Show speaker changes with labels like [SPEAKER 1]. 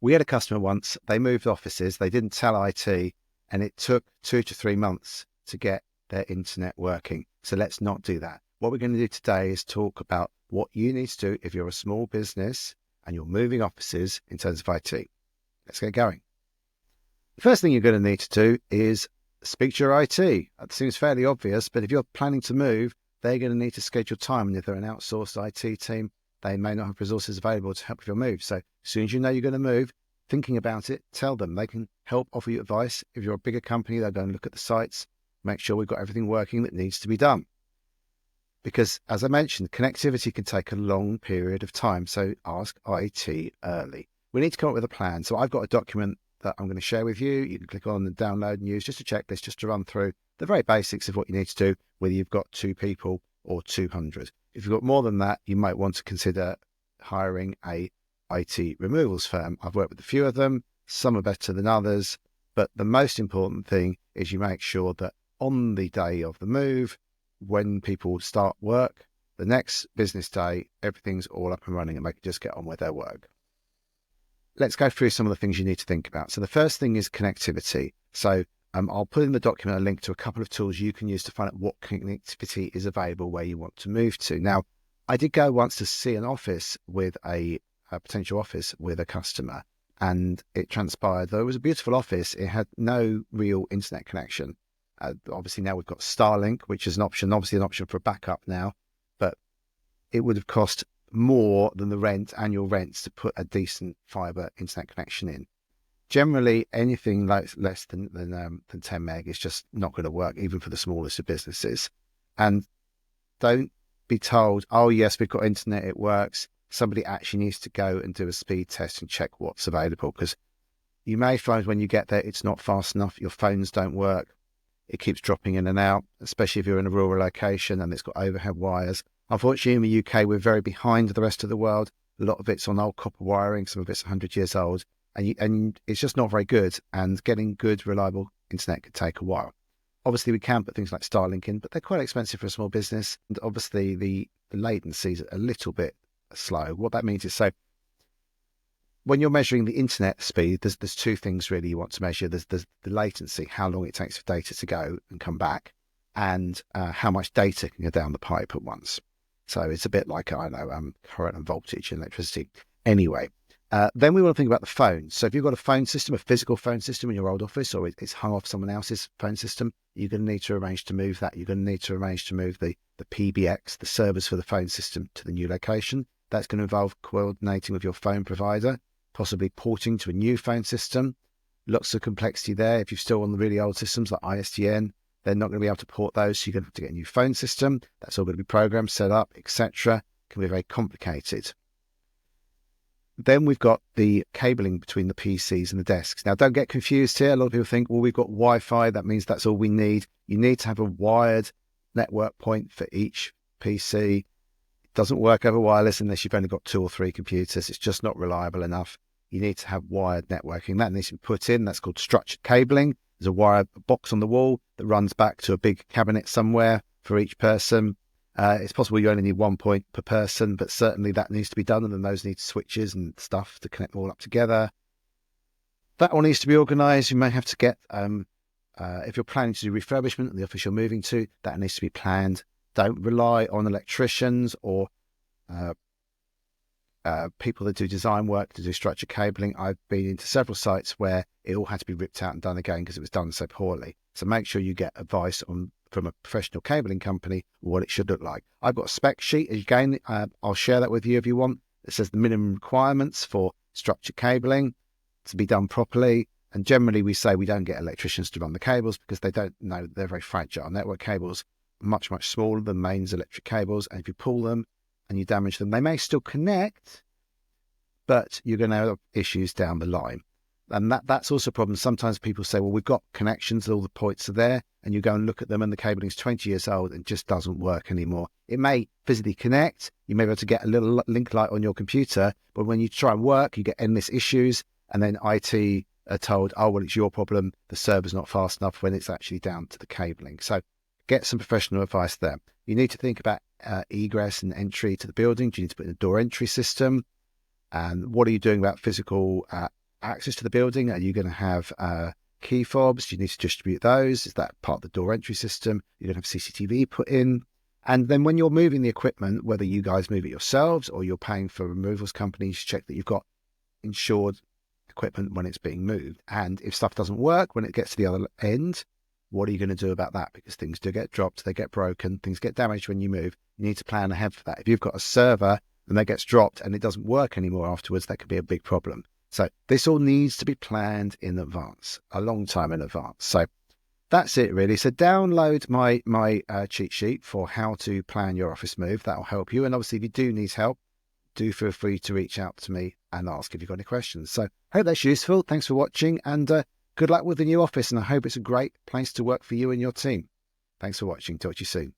[SPEAKER 1] We had a customer once, they moved offices, they didn't tell IT, and it took 2 to 3 months to get their internet working. So let's not do that. What we're going to do today is talk about what you need to do if you're a small business and you're moving offices in terms of IT. Let's get going. The first thing you're going to need to do is speak to your IT. That seems fairly obvious, but if you're planning to move, they're going to need to schedule time. And if they're an outsourced IT team, they may not have resources available to help with your move. So as soon as you know you're going to move, thinking about it, tell them. They can help offer you advice. If you're a bigger company, they'll go and look at the sites, make sure we've got everything working that needs to be done. Because as I mentioned, connectivity can take a long period of time. So ask IT early. We need to come up with a plan. So I've got a document that I'm going to share with you. You can click on and download and use just a checklist, just to run through the very basics of what you need to do, whether you've got 2 people or 200. If you've got more than that, you might want to consider hiring a IT removals firm. I've worked with a few of them. Some are better than others, but the most important thing is you make sure that on the day of the move, when people start work, the next business day, everything's all up and running and they can just get on with their work. Let's go through some of the things you need to think about. So the first thing is connectivity. So I'll put in the document a link to a couple of tools you can use to find out what connectivity is available where you want to move to. Now, I did go once to see an office with a potential office with a customer, and it transpired, though it was a beautiful office, it had no real internet connection. Obviously now we've got Starlink, which is obviously an option for backup now, but it would have cost more than the annual rents to put a decent fibre internet connection in. Generally, anything less than 10 meg is just not going to work, even for the smallest of businesses. And don't be told, oh yes, we've got internet, it works. Somebody actually needs to go and do a speed test and check what's available, because you may find when you get there, it's not fast enough. Your phones don't work. It keeps dropping in and out, especially if you're in a rural location and it's got overhead wires. Unfortunately, in the UK, we're very behind the rest of the world. A lot of it's on old copper wiring. Some of it's 100 years old. And it's just not very good. And getting good, reliable internet could take a while. Obviously, we can put things like Starlink in, but they're quite expensive for a small business. And obviously, the latency is a little bit slow. What that means is, so when you're measuring the internet speed, there's 2 things really you want to measure. There's the latency, how long it takes for data to go and come back, and how much data can go down the pipe at once. So it's a bit like, current and voltage and electricity. Anyway, then we want to think about the phone. So if you've got a phone system, a physical phone system in your old office, or it's hung off someone else's phone system, you're going to need to arrange to move that. You're going to need to arrange to move the PBX, the servers for the phone system, to the new location. That's going to involve coordinating with your phone provider, possibly porting to a new phone system. Lots of complexity there. If you're still on the really old systems like ISDN, they're not going to be able to port those, so you're going to have to get a new phone system. That's all going to be programmed, set up, etc. Can be very complicated. Then we've got the cabling between the PCs and the desks. Now, don't get confused here. A lot of people think, well, we've got Wi-Fi. That means that's all we need. You need to have a wired network point for each PC. It doesn't work over wireless unless you've only got 2 or 3 computers. It's just not reliable enough. You need to have wired networking. That needs to be put in. That's called structured cabling. There's a wire box on the wall that runs back to a big cabinet somewhere for each person. It's possible you only need 1 point per person, but certainly that needs to be done. And then those need switches and stuff to connect them all up together. That all needs to be organised. You may have to get, if you're planning to do refurbishment in the office you're moving to, that needs to be planned. Don't rely on electricians or people that do design work to do structured cabling. I've been into several sites where it all had to be ripped out and done again because it was done so poorly. So make sure you get advice from a professional cabling company what it should look like. I've got a spec sheet. Again, I'll share that with you if you want. It says the minimum requirements for structured cabling to be done properly. And generally we say we don't get electricians to run the cables because they don't know they're very fragile. Network cables are much, much smaller than mains electric cables. And if you pull them and you damage them, they may still connect, but you're going to have issues down the line. And that's also a problem. Sometimes people say, well, we've got connections, all the points are there, and you go and look at them and the cabling's 20 years old and just doesn't work anymore. It may physically connect. You may be able to get a little link light on your computer, but when you try and work, you get endless issues, and then IT are told, oh, well, it's your problem. The server's not fast enough, when it's actually down to the cabling. So get some professional advice there. You need to think about egress and entry to the building. Do you need to put in a door entry system? And what are you doing about physical access to the building? Are you going to have key fobs? Do you need to distribute those? Is that part of the door entry system? You're going to have CCTV put in. And then when you're moving the equipment, whether you guys move it yourselves or you're paying for removals companies, check that you've got insured equipment when it's being moved. And if stuff doesn't work when it gets to the other end, what are you going to do about that? Because things do get dropped, they get broken, things get damaged when you move. You need to plan ahead for that. If you've got a server and that gets dropped and it doesn't work anymore afterwards, that could be a big problem. So this all needs to be planned in advance, a long time in advance. So that's it really. So download my cheat sheet for how to plan your office move. That'll help you. And obviously if you do need help, do feel free to reach out to me and ask if you've got any questions. So hope that's useful. Thanks for watching, and good luck with the new office. And I hope it's a great place to work for you and your team. Thanks for watching. Talk to you soon.